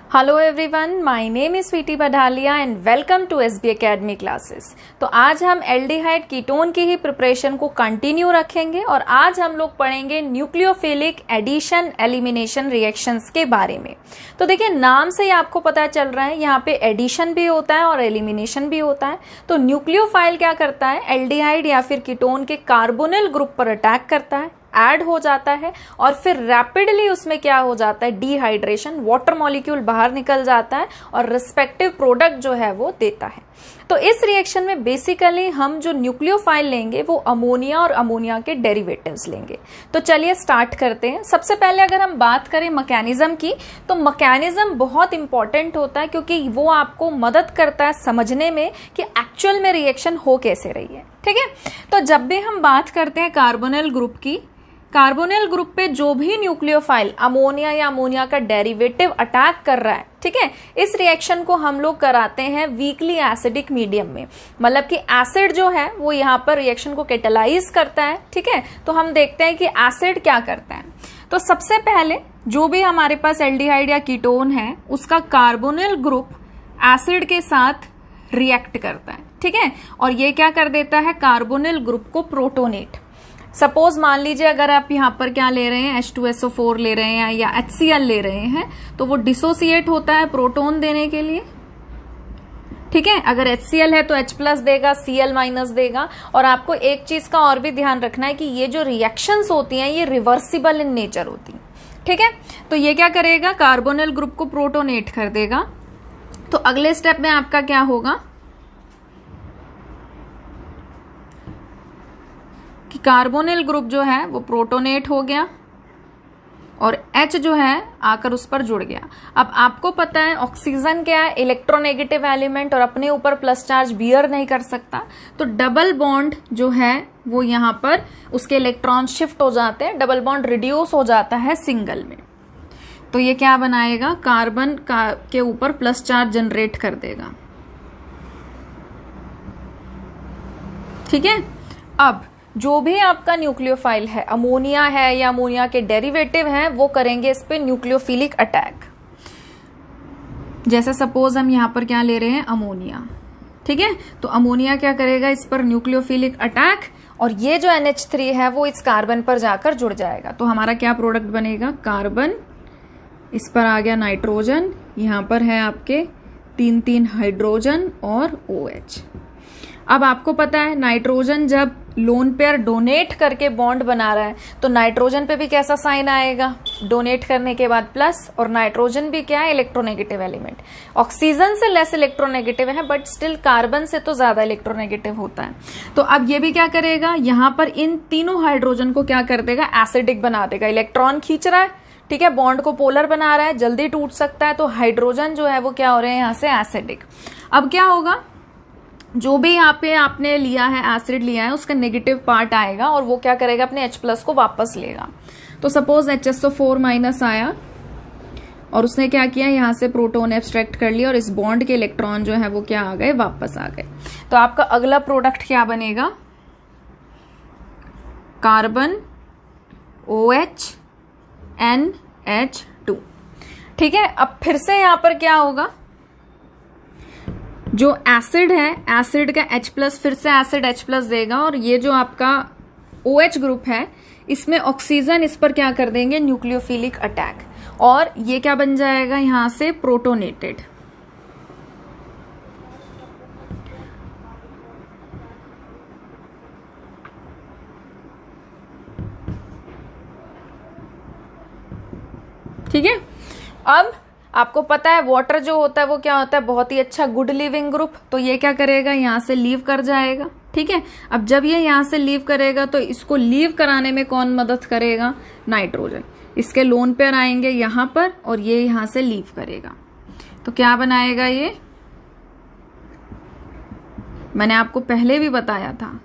Hello everyone, my name is Sweety Badaliya and welcome to SB academy classes. तो आज हम aldehyde ketone की ही preparation को कंटिन्यू रखेंगे और आज हम लोग पढ़ेंगे न्यूक्लियोफिलिक एडिशन एलिमिनेशन रिएक्शंस के बारे में। तो देखिए, नाम से ही आपको पता चल रहा है यहाँ पे एडिशन भी होता है और एलिमिनेशन भी होता है। तो न्यूक्लियोफाइल क्या करता है, एल्डिहाइड या फिर कीटोन के कार्बोनिल ग्रुप पर अटैक करता है, ऐड हो जाता है और फिर रैपिडली उसमें क्या हो जाता है, डिहाइड्रेशन, वाटर मॉलिक्यूल बाहर निकल जाता है और रिस्पेक्टिव प्रोडक्ट जो है वो देता है। तो इस रिएक्शन में बेसिकली हम जो न्यूक्लियोफाइल लेंगे वो अमोनिया और अमोनिया के डेरिवेटिव्स लेंगे। तो चलिए स्टार्ट करते हैं। सबसे पहले अगर हम बात करें मैकेनिज्म की, तो मैकेनिज्म बहुत इंपॉर्टेंट होता है क्योंकि वो आपको मदद करता है समझने में कि एक्चुअल में रिएक्शन हो कैसे रही है। ठीक है, तो जब भी हम बात करते हैं कार्बोनिल ग्रुप की, कार्बोनिल ग्रुप पे जो भी न्यूक्लियोफाइल अमोनिया या अमोनिया का डेरिवेटिव अटैक कर रहा है, ठीक है, इस रिएक्शन को हम लोग कराते हैं वीकली एसिडिक मीडियम में। मतलब कि एसिड जो है वो यहाँ पर रिएक्शन को कैटेलाइज करता है। ठीक है, तो हम देखते हैं कि एसिड क्या करता है। तो सबसे पहले जो भी हमारे पास एल्डिहाइड या कीटोन है उसका कार्बोनिल ग्रुप एसिड के साथ रिएक्ट करता है। ठीक है, और ये क्या कर देता है, कार्बोनिल ग्रुप को प्रोटोनेट। सपोज मान लीजिए अगर आप यहाँ पर क्या ले रहे हैं, H2SO4 ले रहे हैं या HCl ले रहे हैं, तो वो डिसोसिएट होता है प्रोटोन देने के लिए। ठीक है, अगर HCl है तो H+ देगा, Cl- देगा। और आपको एक चीज का और भी ध्यान रखना है कि ये जो रिएक्शंस होती हैं ये रिवर्सिबल इन नेचर होती हैं। ठीक है, तो ये क्या करेगा, कार्बोनिल ग्रुप को प्रोटोनेट कर देगा। तो अगले स्टेप में आपका क्या होगा कि कार्बोनिल ग्रुप जो है वो प्रोटोनेट हो गया और H जो है आकर उस पर जुड़ गया। अब आपको पता है ऑक्सीजन क्या है, इलेक्ट्रोनेगेटिव एलिमेंट, और अपने ऊपर प्लस चार्ज बियर नहीं कर सकता। तो डबल बॉन्ड जो है वो यहाँ पर उसके इलेक्ट्रॉन शिफ्ट हो जाते हैं, डबल बॉन्ड रिड्यूस हो जाता है सिंगल में। तो ये क्या बनाएगा, कार्बन के ऊपर प्लस चार्ज जनरेट कर देगा। ठीक है, अब जो भी आपका न्यूक्लियोफाइल है, अमोनिया है या अमोनिया के डेरिवेटिव हैं, वो करेंगे इस पे न्यूक्लियोफिलिक अटैक। जैसे सपोज हम यहां पर क्या ले रहे हैं, अमोनिया। ठीक है, तो अमोनिया क्या करेगा, इस पर न्यूक्लियोफिलिक अटैक, और ये जो NH3 है वो इस कार्बन पर जाकर जुड़ जाएगा। तो हमारा क्या प्रोडक्ट बनेगा, कार्बन, इस पर आ गया नाइट्रोजन, यहां पर है आपके 3 हाइड्रोजन और OH। अब आपको पता है नाइट्रोजन जब लोन पेयर डोनेट करके बॉन्ड बना रहा है तो नाइट्रोजन पे भी कैसा साइन आएगा, डोनेट करने के बाद प्लस। और नाइट्रोजन भी क्या है, इलेक्ट्रोनेगेटिव एलिमेंट। ऑक्सीजन से लेस इलेक्ट्रोनेगेटिव है बट स्टिल कार्बन से तो ज्यादा इलेक्ट्रोनेगेटिव होता है। तो अब ये भी क्या करेगा, यहां पर इन तीनों हाइड्रोजन को क्या कर देगा, एसिडिक बना देगा। इलेक्ट्रॉन खींच रहा है, ठीक है, बॉन्ड को पोलर बना रहा है, जल्दी टूट सकता है, तो हाइड्रोजन जो है वो क्या हो रहे हैं, यहां से एसिडिक। अब क्या होगा, जो भी यहाँ पे आपने लिया है, एसिड लिया है, उसका नेगेटिव पार्ट आएगा और वो क्या करेगा, अपने H+ को वापस लेगा। तो सपोज HSO4- आया और उसने क्या किया, यहां से प्रोटोन एब्स्ट्रैक्ट कर लिया और इस बॉन्ड के इलेक्ट्रॉन जो है वो क्या आ गए, वापस आ गए। तो आपका अगला प्रोडक्ट क्या बनेगा, कार्बन OH NH2। ठीक है, अब फिर से यहां पर क्या होगा, जो एसिड है, एसिड का H+ फिर से एसिड H+ देगा और ये जो आपका OH ग्रुप है इसमें ऑक्सीजन इस पर क्या कर देंगे, न्यूक्लियोफिलिक अटैक, और ये क्या बन जाएगा, यहां से प्रोटोनेटेड। ठीक है, अब आपको पता है वाटर जो होता है वो क्या होता है, बहुत ही अच्छा गुड लिविंग ग्रुप। तो ये क्या करेगा, यहां से लीव कर जाएगा। ठीक है, अब जब ये यहां से लीव करेगा तो इसको लीव कराने में कौन मदद करेगा, नाइट्रोजन। इसके लोन पेयर आएंगे यहां पर और ये यहां से लीव करेगा। तो क्या बनाएगा, ये मैंने आपको पहले भी बताया था,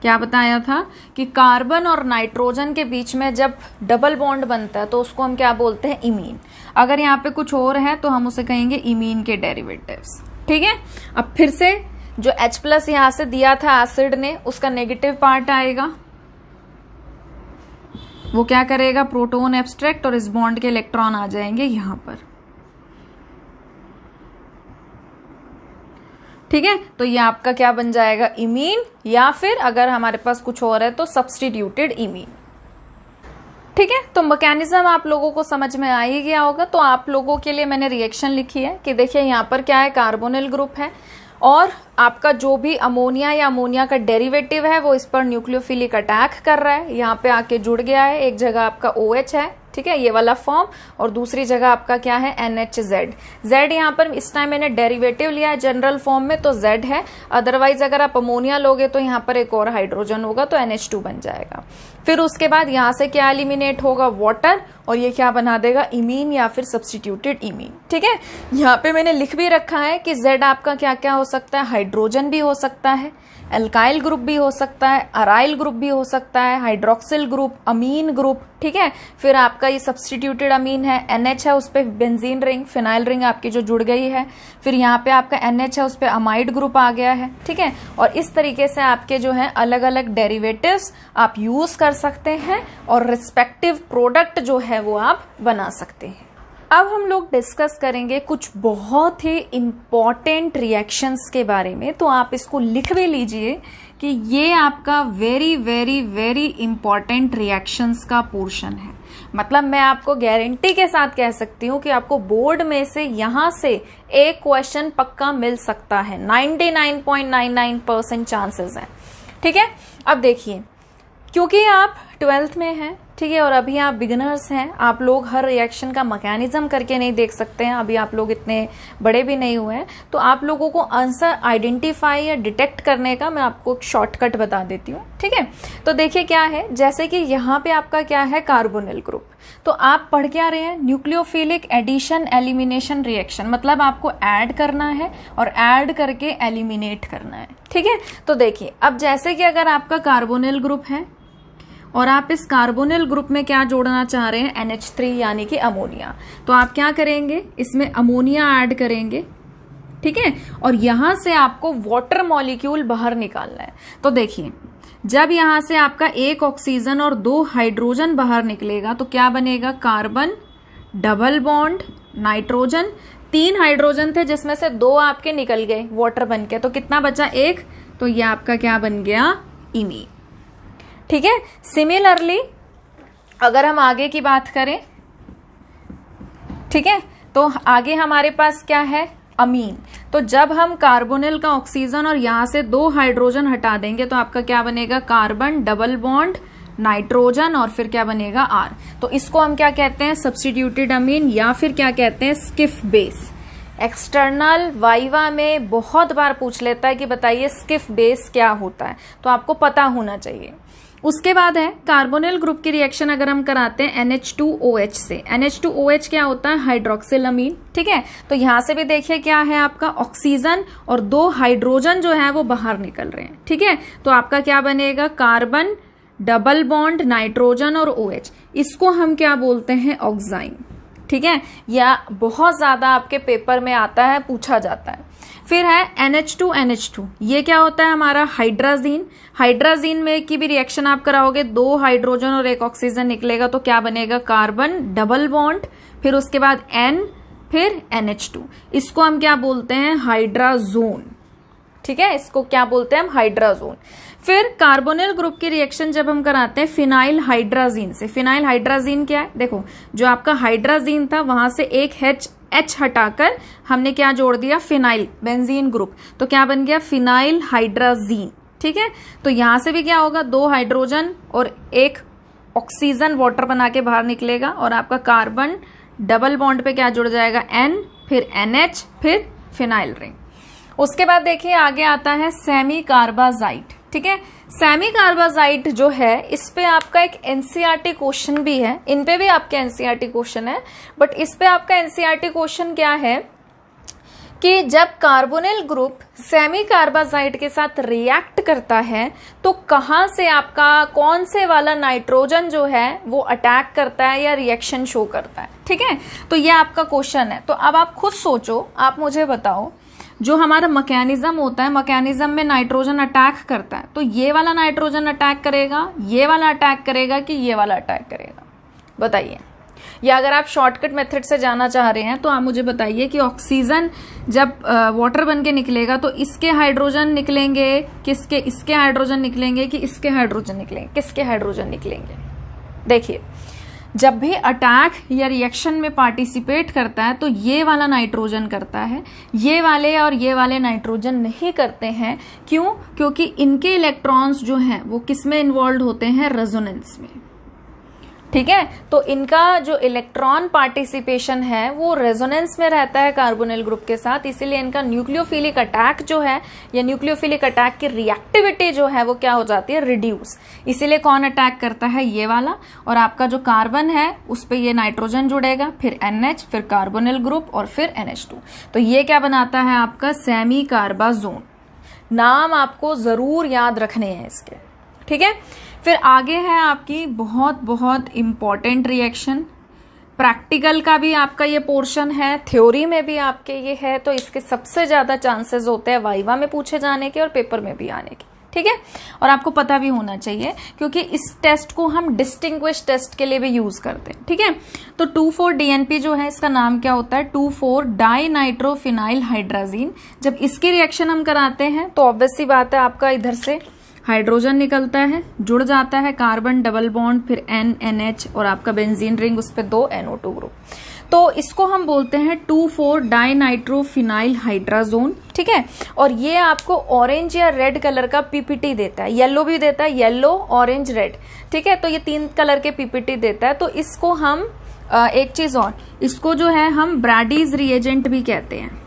क्या बताया था कि कार्बन और नाइट्रोजन के बीच में जब डबल बॉन्ड बनता है तो उसको हम क्या बोलते हैं, इमीन। अगर यहाँ पे कुछ और है तो हम उसे कहेंगे इमीन के डेरिवेटिव्स। ठीक है, अब फिर से जो H+ यहां से दिया था एसिड ने, उसका नेगेटिव पार्ट आएगा, वो क्या करेगा, प्रोटोन एब्स्ट्रैक्ट और इस बॉन्ड के इलेक्ट्रॉन आ जाएंगे यहां पर। ठीक है, तो ये आपका क्या बन जाएगा, इमीन, या फिर अगर हमारे पास कुछ और है तो सब्स्टिट्यूटेड इमीन। ठीक है, तो मैकेनिज्म आप लोगों को समझ में आ ही गया होगा। तो आप लोगों के लिए मैंने रिएक्शन लिखी है कि देखिए यहाँ पर क्या है, कार्बोनिल ग्रुप है और आपका जो भी अमोनिया या अमोनिया का डेरिवेटिव है वो इस पर न्यूक्लियोफिलिक अटैक कर रहा है, यहाँ पे आके जुड़ गया है। एक जगह आपका OH है, ठीक है, ये वाला फॉर्म, और दूसरी जगह आपका क्या है, NHZ। Z यहाँ पर इस टाइम मैंने डेरिवेटिव लिया है जनरल फॉर्म में तो Z है, अदरवाइज अगर आप अमोनिया लोगे तो यहाँ पर एक और हाइड्रोजन होगा तो NH2 बन जाएगा। फिर उसके बाद यहाँ से क्या एलिमिनेट होगा, वाटर, और ये क्या बना देगा, इमीन या फिर सब्स्टिट्यूटेड इमीन। ठीक है, यहाँ पे मैंने लिख भी रखा है कि Z आपका क्या क्या हो सकता है, हाइड्रोजन भी हो सकता है, एल्काइल ग्रुप भी हो सकता है, अराइल ग्रुप भी हो सकता है, हाइड्रोक्सिल ग्रुप, अमीन ग्रुप। ठीक है, फिर आपका ये सब्स्टिट्यूटेड अमीन है, NH है, उस पर बेंजीन रिंग, फिनाइल रिंग आपकी जो जुड़ गई है, फिर यहाँ पे आपका NH है, उस पर अमाइड ग्रुप आ गया है। ठीक है, और इस तरीके से आपके जो है अलग अलग डेरिवेटिव्स आप यूज कर सकते हैं और रिस्पेक्टिव प्रोडक्ट जो है वो आप बना सकते हैं। अब हम लोग डिस्कस करेंगे कुछ बहुत ही इम्पॉर्टेंट रिएक्शंस के बारे में, तो आप इसको लिख भी लीजिए कि ये आपका very very very important reactions का पोर्शन है। मतलब मैं आपको गारंटी के साथ कह सकती हूँ कि आपको बोर्ड में से यहाँ से एक क्वेश्चन पक्का मिल सकता है, 99.99% चांसेस हैं। ठीक है, अब देखिए, क्योंकि आप 12th में हैं, ठीक है, और अभी आप बिगिनर्स हैं, आप लोग हर रिएक्शन का मैकेनिज्म करके नहीं देख सकते हैं, अभी आप लोग इतने बड़े भी नहीं हुए हैं, तो आप लोगों को आंसर आइडेंटिफाई या डिटेक्ट करने का मैं आपको एक शॉर्टकट बता देती हूँ। ठीक है, तो देखिए क्या है, जैसे कि यहाँ पे आपका क्या है, कार्बोनिल ग्रुप, तो आप पढ़ क्या रहे हैं, न्यूक्लियोफिलिक एडिशन एलिमिनेशन रिएक्शन, मतलब आपको ऐड करना है और ऐड करके एलिमिनेट करना है। ठीक है, तो देखिए अब जैसे कि अगर आपका कार्बोनिल ग्रुप है और आप इस कार्बोनिल ग्रुप में क्या जोड़ना चाह रहे हैं, NH3 यानी कि अमोनिया, तो आप क्या करेंगे, इसमें अमोनिया ऐड करेंगे। ठीक है, और यहां से आपको वाटर मॉलिक्यूल बाहर निकालना है। तो देखिए, जब यहां से आपका एक ऑक्सीजन और 2 हाइड्रोजन बाहर निकलेगा तो क्या बनेगा, carbon, double bond, nitrogen, 3 hydrogen थे जिसमें से 2 आपके निकल गए वाटर बन के, तो कितना बचा, 1, तो ये आपका क्या बन गया, इमीन। ठीक है, सिमिलरली अगर हम आगे की बात करें, ठीक है, तो आगे हमारे पास क्या है, अमीन। तो जब हम कार्बोनिल का ऑक्सीजन और यहां से 2 हाइड्रोजन हटा देंगे तो आपका क्या बनेगा, कार्बन, डबल बॉन्ड, नाइट्रोजन, और फिर क्या बनेगा, R। तो इसको हम क्या कहते हैं, सब्स्टिट्यूटेड अमीन, या फिर क्या कहते हैं, स्किफ बेस। एक्सटर्नल वाइवा में बहुत बार पूछ लेता है कि बताइए स्किफ बेस क्या होता है, तो आपको पता होना चाहिए। उसके बाद है कार्बोनिल ग्रुप की रिएक्शन अगर हम कराते हैं NH2OH से, NH2OH क्या होता है, हाइड्रोक्सिल अमीन। ठीक है, तो यहां से भी देखिए क्या है, आपका ऑक्सीजन और 2 हाइड्रोजन जो है वो बाहर निकल रहे हैं। ठीक है, तो आपका क्या बनेगा, कार्बन, डबल बॉन्ड, नाइट्रोजन और OH, इसको हम क्या बोलते हैं, ऑक्साइन। ठीक है, या बहुत ज्यादा आपके पेपर में आता है, पूछा जाता है। फिर है NH2NH2, ये क्या होता है, हमारा हाइड्राजीन। हाइड्राजीन में की भी रिएक्शन आप कराओगे, 2 हाइड्रोजन और 1 ऑक्सीजन निकलेगा तो क्या बनेगा, कार्बन, डबल बॉन्ड, फिर उसके बाद N, फिर NH2, इसको हम क्या बोलते हैं, हाइड्राजोन। ठीक है, इसको क्या बोलते हैं हम, हाइड्राजोन। फिर कार्बोनिल ग्रुप की रिएक्शन जब हम कराते हैं फिनाइल हाइड्राजीन से, फिनाइल हाइड्राजीन क्या है, देखो जो आपका हाइड्राजीन था वहां से एक H हटाकर हमने क्या जोड़ दिया, फिनाइल, बेंजीन ग्रुप, तो क्या बन गया, फिनाइल हाइड्राजीन। ठीक है, तो यहां से भी क्या होगा, 2 हाइड्रोजन और 1 ऑक्सीजन वाटर बना के बाहर निकलेगा और आपका कार्बन, डबल बॉन्ड पे क्या जुड़ जाएगा, N, फिर NH, फिर फिनाइल रिंग। उसके बाद देखिए आगे आता है सेमी कार्बाजाइट। ठीक है, सेमी कार्बाजाइट जो है, इस पे आपका एक एनसीईआरटी क्वेश्चन भी है, इन पे भी आपके एनसीईआरटी क्वेश्चन है, बट इस पे आपका एनसीईआरटी क्वेश्चन क्या है कि जब कार्बोनिल ग्रुप सेमी कार्बाजाइट के साथ रिएक्ट करता है तो कहां से आपका कौन से वाला नाइट्रोजन जो है वो अटैक करता है या रिएक्शन शो करता है। ठीक है, तो ये आपका क्वेश्चन है। तो अब आप खुद सोचो, आप मुझे बताओ, जो हमारा मैकेनिज्म होता है, मैकेनिज्म में नाइट्रोजन अटैक करता है, तो ये वाला नाइट्रोजन अटैक करेगा, ये वाला अटैक करेगा कि ये वाला अटैक करेगा, बताइए। या अगर आप शॉर्टकट मेथड से जाना चाह रहे हैं तो आप मुझे बताइए कि ऑक्सीजन जब वाटर बन के निकलेगा तो इसके हाइड्रोजन निकलेंगे, किसके, इसके हाइड्रोजन निकलेंगे कि इसके हाइड्रोजन निकलेंगे, किसके हाइड्रोजन निकलेंगे। देखिए, जब भी अटैक या रिएक्शन में पार्टिसिपेट करता है तो ये वाला नाइट्रोजन करता है, ये वाले और ये वाले नाइट्रोजन नहीं करते हैं। क्यों? क्योंकि इनके इलेक्ट्रॉन्स जो हैं वो किस में इन्वॉल्व होते हैं, रेजोनेंस में। ठीक है, तो इनका जो इलेक्ट्रॉन पार्टिसिपेशन है वो रेजोनेंस में रहता है कार्बोनिल ग्रुप के साथ, इसीलिए इनका न्यूक्लियोफिलिक अटैक जो है या न्यूक्लियोफिलिक अटैक की रिएक्टिविटी जो है वो क्या हो जाती है, रिड्यूस। इसीलिए कौन अटैक करता है, ये वाला, और आपका जो कार्बन है उस पे ये नाइट्रोजन जुड़ेगा, फिर NH, फिर कार्बोनिल ग्रुप और फिर NH2। तो ये क्या बनाता है आपका सेमी कार्बाजोन। नाम आपको जरूर याद रखने हैं इसके। ठीक है, फिर आगे है आपकी बहुत बहुत इंपॉर्टेंट रिएक्शन। प्रैक्टिकल का भी आपका ये पोर्शन है, थ्योरी में भी आपके ये है, तो इसके सबसे ज्यादा चांसेस होते हैं वाइवा में पूछे जाने के और पेपर में भी आने के। ठीक है, और आपको पता भी होना चाहिए क्योंकि इस टेस्ट को हम डिस्टिंग्विश टेस्ट के लिए भी यूज करते हैं। ठीक है, तो 2,4-DNP जो है इसका नाम क्या होता है, 2,4-डाइनाइट्रोफिनाइल हाइड्राजीन। जब इसकी रिएक्शन हम कराते हैं तो ऑब्वियस सी बात है आपका इधर से हाइड्रोजन निकलता है, जुड़ जाता है कार्बन डबल बॉन्ड, फिर NH और आपका बेंजीन रिंग, उस पे 2 NO2 ग्रुप। तो इसको हम बोलते हैं 2,4-डाइनाइट्रोफिनाइल हाइड्राजोन। ठीक है, और ये आपको ऑरेंज या रेड कलर का पीपीटी देता है, येलो भी देता है, येलो, ऑरेंज, रेड। ठीक है, तो ये 3 कलर के पीपीटी देता है। तो इसको हम एक चीज और, इसको जो है हम ब्रैडीज रिएजेंट भी कहते हैं।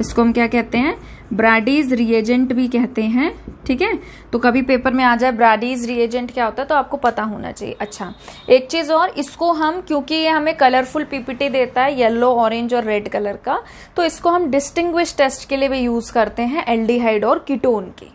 इसको हम क्या कहते हैं, ब्रैडीज रिएजेंट भी कहते हैं। ठीक है, तो कभी पेपर में आ जाए ब्रैडीज रिएजेंट क्या होता है तो आपको पता होना चाहिए। अच्छा, एक चीज और, इसको हम, क्योंकि ये हमें कलरफुल पीपीटी देता है येलो, ऑरेंज और रेड कलर का, तो इसको हम डिस्टिंग्विश टेस्ट के लिए भी यूज करते हैं एल्डिहाइड और कीटोन की।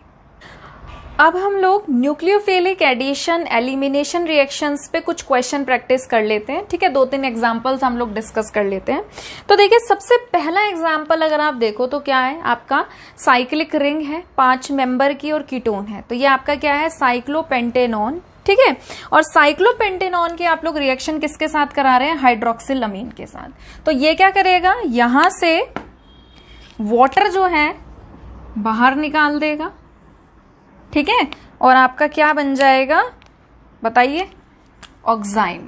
अब हम लोग न्यूक्लियोफिलिक एडिशन एलिमिनेशन रिएक्शंस पे कुछ क्वेश्चन प्रैक्टिस कर लेते हैं। ठीक है, 2-3 एग्जांपल्स हम लोग डिस्कस कर लेते हैं। तो देखिए, सबसे पहला एग्जांपल अगर आप देखो तो क्या है आपका, साइक्लिक रिंग है 5 मेंबर की और कीटोन है। तो ये आपका क्या है, साइक्लोपेंटेनॉन। ठीक है, और साइक्लोपेंटेनॉन के आप लोग रिएक्शन किसके साथ करा रहे हैं, हाइड्रोक्सिल अमीन के साथ। तो ये क्या करेगा, यहां से वाटर जो है बाहर निकाल देगा। ठीक है, और आपका क्या बन जाएगा बताइए, ऑक्साइम।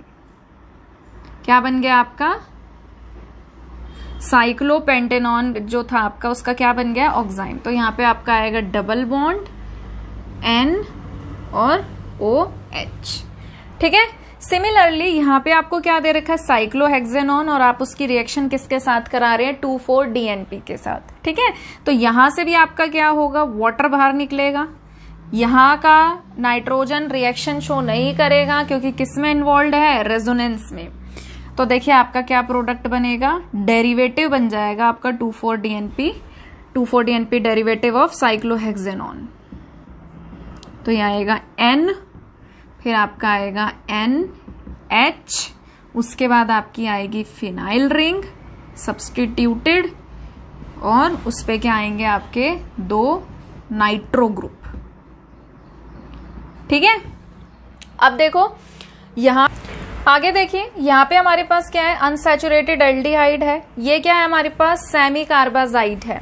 क्या बन गया आपका, साइक्लोपेंटेनॉन जो था आपका उसका क्या बन गया, ऑक्साइम। तो यहां पे आपका आएगा डबल बॉन्ड N और OH। ठीक है, सिमिलरली यहां पे आपको क्या दे रखा है, साइक्लोहेक्सेनॉन, और आप उसकी रिएक्शन किसके साथ करा रहे हैं, 2,4-DNP के साथ। ठीक है, तो यहां से भी आपका क्या होगा, वाटर बाहर निकलेगा। यहाँ का नाइट्रोजन रिएक्शन शो नहीं करेगा क्योंकि किस में इन्वॉल्व है, रेजोनेंस में। तो देखिए आपका क्या प्रोडक्ट बनेगा, डेरिवेटिव बन जाएगा आपका 2,4-DNP डेरिवेटिव ऑफ साइक्लोहेक्सेनॉन। तो ये आएगा N, फिर आपका आएगा NH, उसके बाद आपकी आएगी फिनाइल रिंग सब्स्टिट्यूटेड, और उस पे क्या आएंगे आपके 2 नाइट्रो ग्रुप। ठीक है, अब देखो यहां आगे देखिए, यहां पे हमारे पास क्या है, अनसैचुरेटेड एल्डिहाइड है। ये क्या है हमारे पास, सेमी कार्बाजाइड है।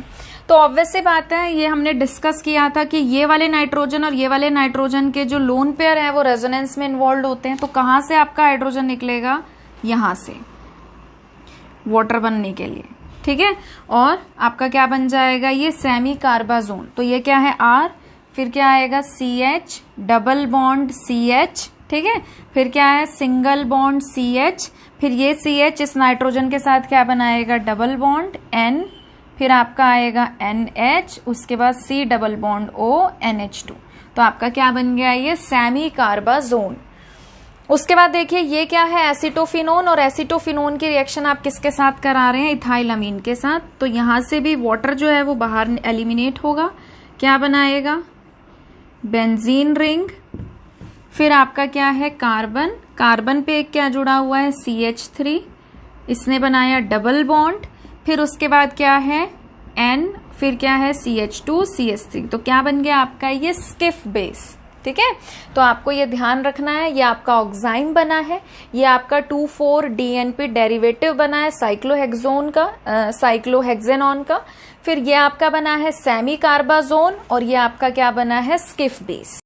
तो ऑब्वियस सी बात है, ये हमने डिस्कस किया था कि ये वाले नाइट्रोजन और ये वाले नाइट्रोजन के जो लोन पेयर है वो रेजोनेंस में इन्वॉल्व होते हैं। तो कहां से आपका हाइड्रोजन निकलेगा, यहां से, वाटर बनने के लिए। ठीक है, और आपका क्या बन जाएगा, ये सेमी कार्बाजोन। तो ये क्या है, R, फिर क्या आएगा CH, डबल बॉन्ड CH। ठीक है, फिर क्या है, सिंगल बॉन्ड CH, फिर ये CH इस नाइट्रोजन के साथ क्या बनाएगा, डबल बॉन्ड N, फिर आपका आएगा NH, उसके बाद C double bond O, NH2। तो आपका क्या बन गया, ये सेमी कार्बाजोन। उसके बाद देखिए ये क्या है, एसिटोफिनोन, और एसिटोफिनोन की रिएक्शन आप किसके साथ करा रहे हैं, इथाइल अमीन के साथ। तो यहां से भी वाटर जो है वो बाहर एलिमिनेट होगा, क्या बनाएगा, बेंजीन रिंग, फिर आपका क्या है, कार्बन, कार्बन पे एक क्या जुड़ा हुआ है, CH3, इसने बनाया डबल बॉन्ड, फिर उसके बाद क्या है N, फिर क्या है CH2 CH3। तो क्या बन गया आपका, ये स्किफ बेस। ठीक है, तो आपको ये ध्यान रखना है। ये आपका ऑक्साइन बना है, ये आपका 2,4-DNP डेरिवेटिव बना है साइक्लोहेक्सोन का, साइक्लोहेक्सेनॉन का। फिर ये आपका बना है सेमी कार्बाजोन और ये आपका क्या बना है, स्किफ बेस।